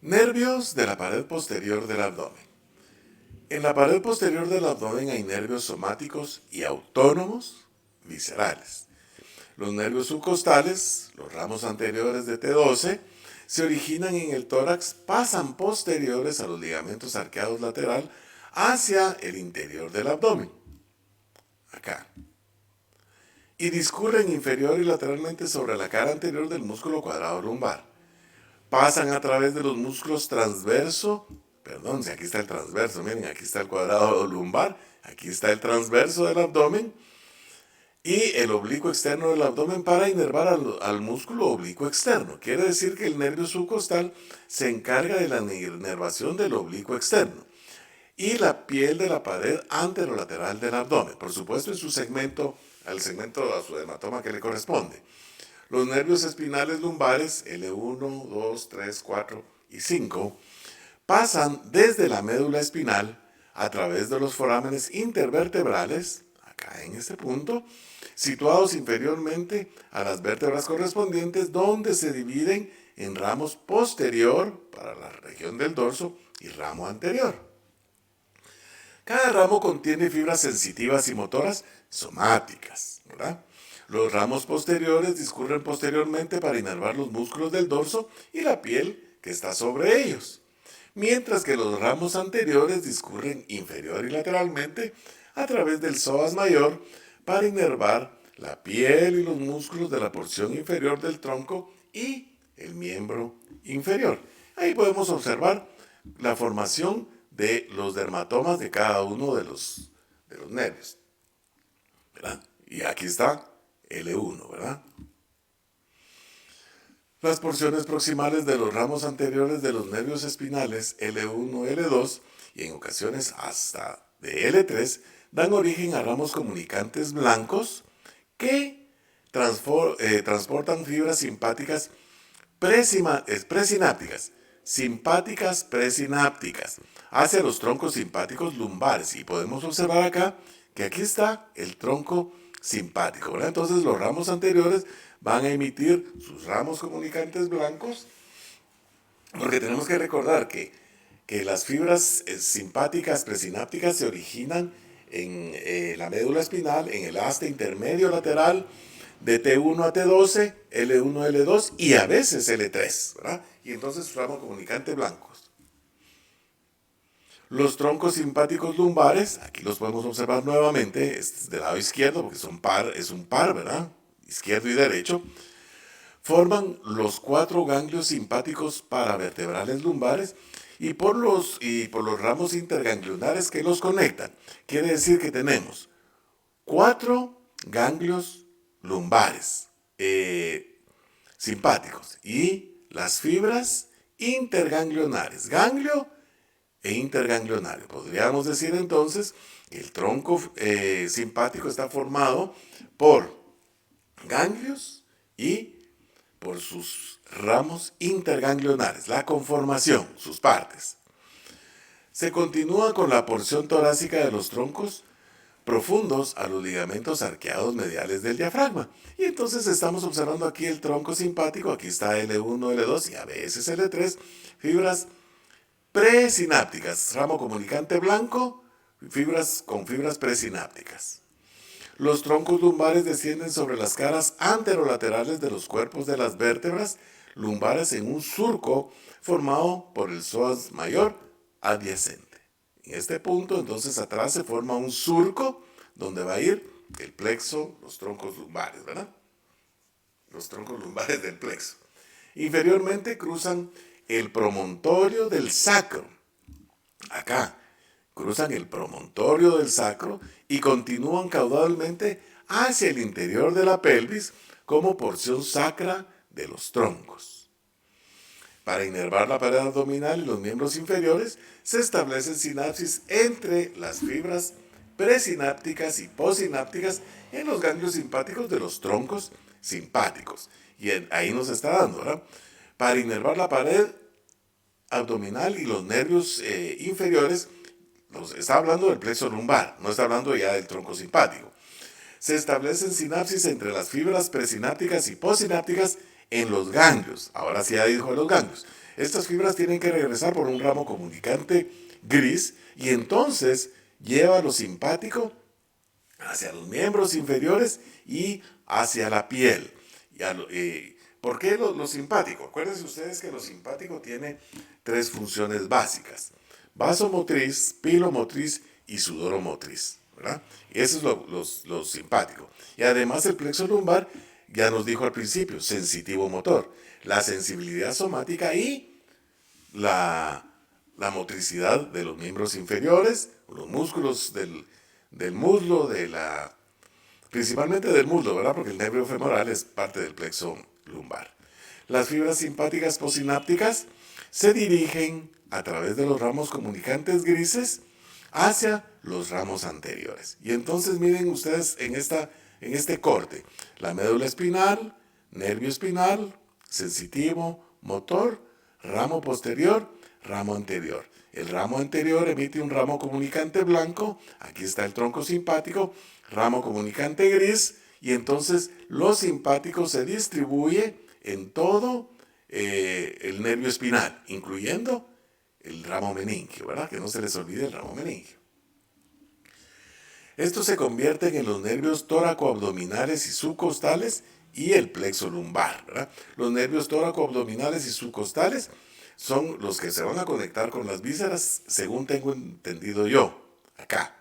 Nervios de la pared posterior del abdomen. En la pared posterior del abdomen hay nervios somáticos y autónomos viscerales. Los nervios subcostales, los ramos anteriores de T12, se originan en el tórax, pasan posteriores a los ligamentos arqueados lateral hacia el interior del abdomen, acá, y discurren inferior y lateralmente sobre la cara anterior del músculo cuadrado lumbar. Pasan a través de los músculos transverso, perdón, si aquí está el transverso, miren, aquí está el cuadrado lumbar, aquí está el transverso del abdomen y el oblicuo externo del abdomen para inervar al músculo oblicuo externo. Quiere decir que el nervio subcostal se encarga de la inervación del oblicuo externo y la piel de la pared anterolateral del abdomen, por supuesto en su segmento, a su hematoma que le corresponde. Los nervios espinales lumbares L1, 2, 3, 4 y 5 pasan desde la médula espinal a través de los forámenes intervertebrales, acá en este punto, situados inferiormente a las vértebras correspondientes, donde se dividen en ramos posterior para la región del dorso y ramo anterior. Cada ramo contiene fibras sensitivas y motoras somáticas, ¿verdad? Los ramos posteriores discurren posteriormente para inervar los músculos del dorso y la piel que está sobre ellos, mientras que los ramos anteriores discurren inferior y lateralmente a través del psoas mayor para inervar la piel y los músculos de la porción inferior del tronco y el miembro inferior. Ahí podemos observar la formación de los dermatomas de cada uno de los nervios, ¿verdad? Y aquí está L1, ¿verdad? Las porciones proximales de los ramos anteriores de los nervios espinales L1, L2 y en ocasiones hasta de L3 dan origen a ramos comunicantes blancos que transportan fibras simpáticas presinápticas, simpáticas presinápticas, hacia los troncos simpáticos lumbares. Y podemos observar acá que aquí está el tronco simpático, ¿verdad? Entonces los ramos anteriores van a emitir sus ramos comunicantes blancos, porque tenemos que recordar que las fibras simpáticas presinápticas se originan en la médula espinal, en el asta intermedio lateral, de T1 a T12, L1, L2 y a veces L3, ¿verdad? Y entonces ramo comunicante blancos. Los troncos simpáticos lumbares, aquí los podemos observar nuevamente, este es del lado izquierdo porque es un par, ¿verdad? Izquierdo y derecho. Forman los 4 ganglios simpáticos paravertebrales lumbares y por los ramos interganglionares que los conectan. Quiere decir que tenemos 4 ganglios lumbares simpáticos y las fibras interganglionares, ganglio e interganglionario. Podríamos decir entonces que el tronco simpático está formado por ganglios y por sus ramos interganglionares, la conformación, sus partes. Se continúa con la porción torácica de los troncos profundos a los ligamentos arqueados mediales del diafragma. Y entonces estamos observando aquí el tronco simpático, aquí está L1, L2 y a veces L3, fibras presinápticas, ramo comunicante blanco, fibras con fibras presinápticas. Los troncos lumbares descienden sobre las caras anterolaterales de los cuerpos de las vértebras lumbares en un surco formado por el psoas mayor adyacente. En este punto, entonces, atrás se forma un surco donde va a ir el plexo, los troncos lumbares, ¿verdad? Los troncos lumbares del plexo. Inferiormente cruzan el promontorio del sacro. Acá, cruzan el promontorio del sacro y continúan caudalmente hacia el interior de la pelvis como porción sacra de los troncos. Para inervar la pared abdominal y los miembros inferiores, se establecen sinapsis entre las fibras presinápticas y postsinápticas en los ganglios simpáticos de los troncos simpáticos. Y ahí nos está dando, ¿verdad? Para inervar la pared abdominal y los nervios inferiores, está hablando del plexo lumbar, no está hablando ya del tronco simpático. Se establecen sinapsis entre las fibras presinápticas y postsinápticas en los ganglios. Ahora sí ya dijo los ganglios. Estas fibras tienen que regresar por un ramo comunicante gris y entonces lleva lo simpático hacia los miembros inferiores y hacia la piel. ¿Por qué lo simpático? Acuérdense ustedes que lo simpático tiene tres funciones básicas: vasomotriz, pilomotriz y sudoromotriz, ¿verdad? Y eso es lo simpático. Y además el plexo lumbar, ya nos dijo al principio, sensitivo motor, la sensibilidad somática y la motricidad de los miembros inferiores, los músculos del muslo, principalmente del muslo, ¿verdad? Porque el nervio femoral es parte del plexo lumbar. Las fibras simpáticas posinápticas se dirigen a través de los ramos comunicantes grises hacia los ramos anteriores. Y entonces miren ustedes en este corte, la médula espinal, nervio espinal, sensitivo, motor, ramo posterior, ramo anterior. El ramo anterior emite un ramo comunicante blanco, aquí está el tronco simpático, ramo comunicante gris, y entonces lo simpático se distribuye en todo el nervio espinal, incluyendo el ramo meningio, ¿verdad? Que no se les olvide el ramo meningio. Estos se convierten en los nervios tóraco-abdominales y subcostales y el plexo lumbar, ¿verdad? Los nervios tóraco-abdominales y subcostales son los que se van a conectar con las vísceras, según tengo entendido yo, acá,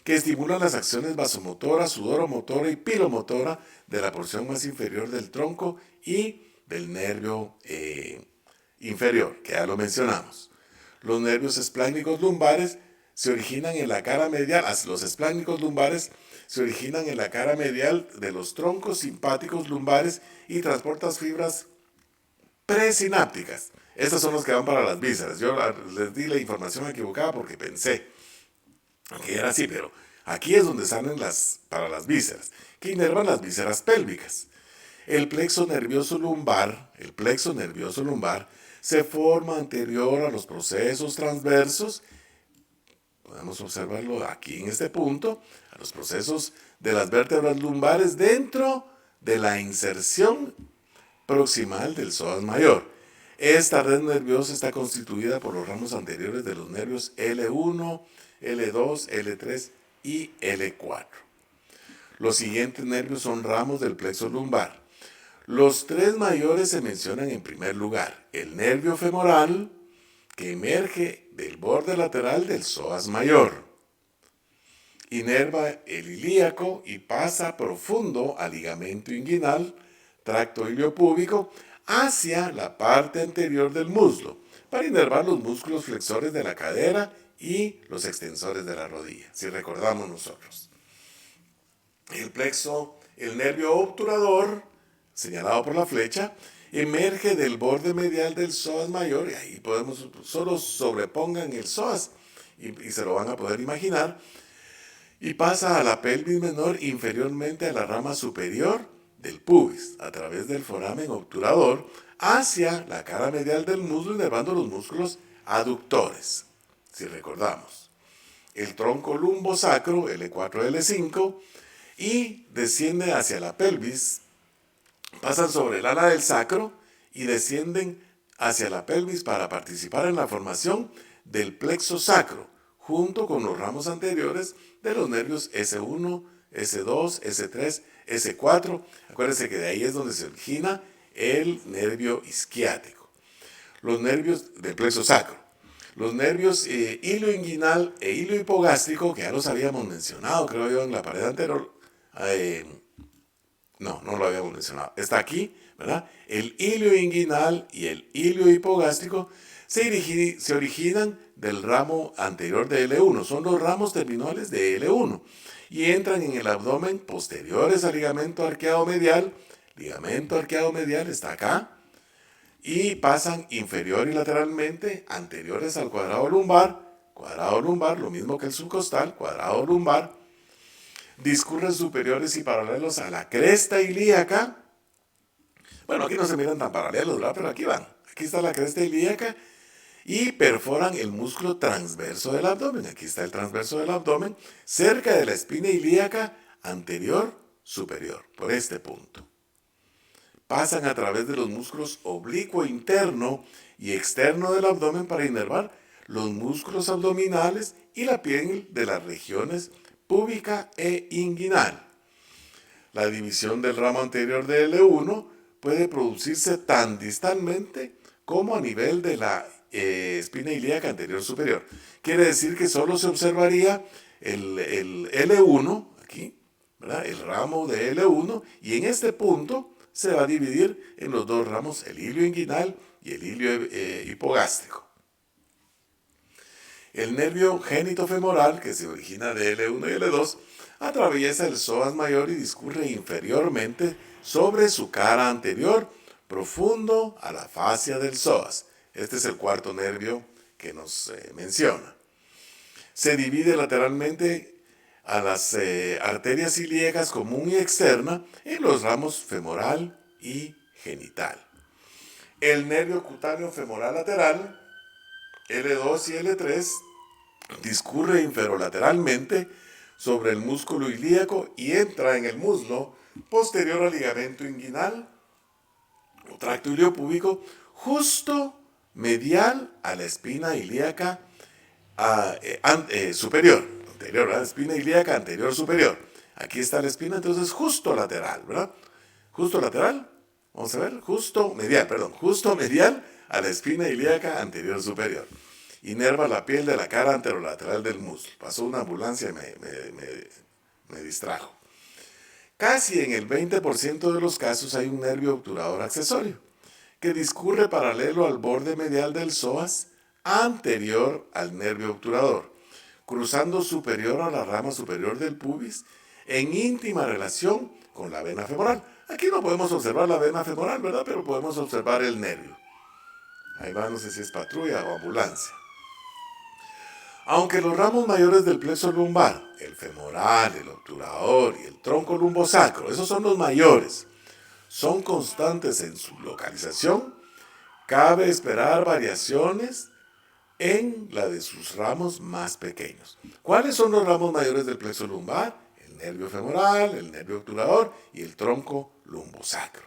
que estimulan las acciones vasomotora, sudoromotora y pilomotora de la porción más inferior del tronco y del nervio inferior, que ya lo mencionamos. Los nervios espláncnicos lumbares se originan en la cara medial, los espláncnicos lumbares se originan en la cara medial de los troncos simpáticos lumbares y transportan fibras presinápticas. Estos son los que van para las vísceras. Yo les di la información equivocada porque pensé que era así, pero aquí es donde salen para las vísceras, que inervan las vísceras pélvicas. El plexo nervioso lumbar se forma anterior a los procesos transversos, podemos observarlo aquí en este punto, a los procesos de las vértebras lumbares dentro de la inserción proximal del psoas mayor. Esta red nerviosa está constituida por los ramos anteriores de los nervios L1, L2, L3 y L4. Los siguientes nervios son ramos del plexo lumbar. Los tres mayores se mencionan en primer lugar: el nervio femoral, que emerge del borde lateral del psoas mayor, inerva el ilíaco y pasa profundo al ligamento inguinal, tracto iliopúbico, hacia la parte anterior del muslo, para inervar los músculos flexores de la cadera y los extensores de la rodilla, si recordamos nosotros. El nervio obturador, señalado por la flecha, emerge del borde medial del psoas mayor, y ahí solo sobrepongan el psoas y se lo van a poder imaginar, y pasa a la pelvis menor inferiormente a la rama superior del pubis, a través del foramen obturador, hacia la cara medial del muslo, inervando los músculos aductores, si recordamos. El tronco lumbosacro, L4-L5, y desciende hacia la pelvis, pasan sobre el ala del sacro y descienden hacia la pelvis para participar en la formación del plexo sacro, junto con los ramos anteriores de los nervios S1, S2, S3, S4. Acuérdense que de ahí es donde se origina el nervio isquiático. Los nervios del plexo sacro. Los nervios ilioinguinal e iliohipogástrico, que ya los habíamos mencionado, creo yo, en la pared anterior. No lo habíamos mencionado. Está aquí, ¿verdad? El ilioinguinal y el iliohipogástrico se originan del ramo anterior de L1. Son los ramos terminales de L1 y entran en el abdomen posteriores al ligamento arqueado medial. Ligamento arqueado medial está acá. Y pasan inferior y lateralmente anteriores al cuadrado lumbar, lo mismo que el subcostal, cuadrado lumbar. Discurren superiores y paralelos a la cresta ilíaca. Bueno, aquí no se miran tan paralelos, ¿verdad? Pero aquí van. Aquí está la cresta ilíaca y perforan el músculo transverso del abdomen. Aquí está el transverso del abdomen, cerca de la espina ilíaca anterior superior, por este punto. pasan a través de los músculos oblicuo interno y externo del abdomen para inervar los músculos abdominales y la piel de las regiones púbica e inguinal. La división del ramo anterior de L1 puede producirse tan distalmente como a nivel de la espina ilíaca anterior superior. Quiere decir que solo se observaría el L1, aquí, ¿verdad? El ramo de L1, y en este punto se va a dividir en los dos ramos, el ilio inguinal y el ilio hipogástrico. El nervio genitofemoral, que se origina de L1 y L2, atraviesa el psoas mayor y discurre inferiormente sobre su cara anterior, profundo a la fascia del psoas. Este es el cuarto nervio que nos menciona. Se divide lateralmente a las arterias ilíacas común y externa en los ramos femoral y genital. El nervio cutáneo femoral lateral, L2 y L3, discurre inferolateralmente sobre el músculo ilíaco y entra en el muslo posterior al ligamento inguinal o tracto iliopúbico, justo medial a la espina ilíaca superior, anterior, ¿verdad? Espina ilíaca anterior superior. Aquí está la espina, entonces justo lateral, ¿verdad? Justo lateral, vamos a ver, justo medial a la espina ilíaca anterior superior. Inerva la piel de la cara anterolateral del muslo. Pasó una ambulancia y me distrajo. Casi en el 20% de los casos hay un nervio obturador accesorio que discurre paralelo al borde medial del psoas anterior al nervio obturador, cruzando superior a la rama superior del pubis en íntima relación con la vena femoral. Aquí no podemos observar la vena femoral, ¿verdad? Pero podemos observar el nervio. Ahí va, no sé si es patrulla o ambulancia. Aunque los ramos mayores del plexo lumbar, el femoral, el obturador y el tronco lumbosacro, esos son los mayores, son constantes en su localización, cabe esperar variaciones en la de sus ramos más pequeños. ¿Cuáles son los ramos mayores del plexo lumbar? El nervio femoral, el nervio obturador y el tronco lumbosacro.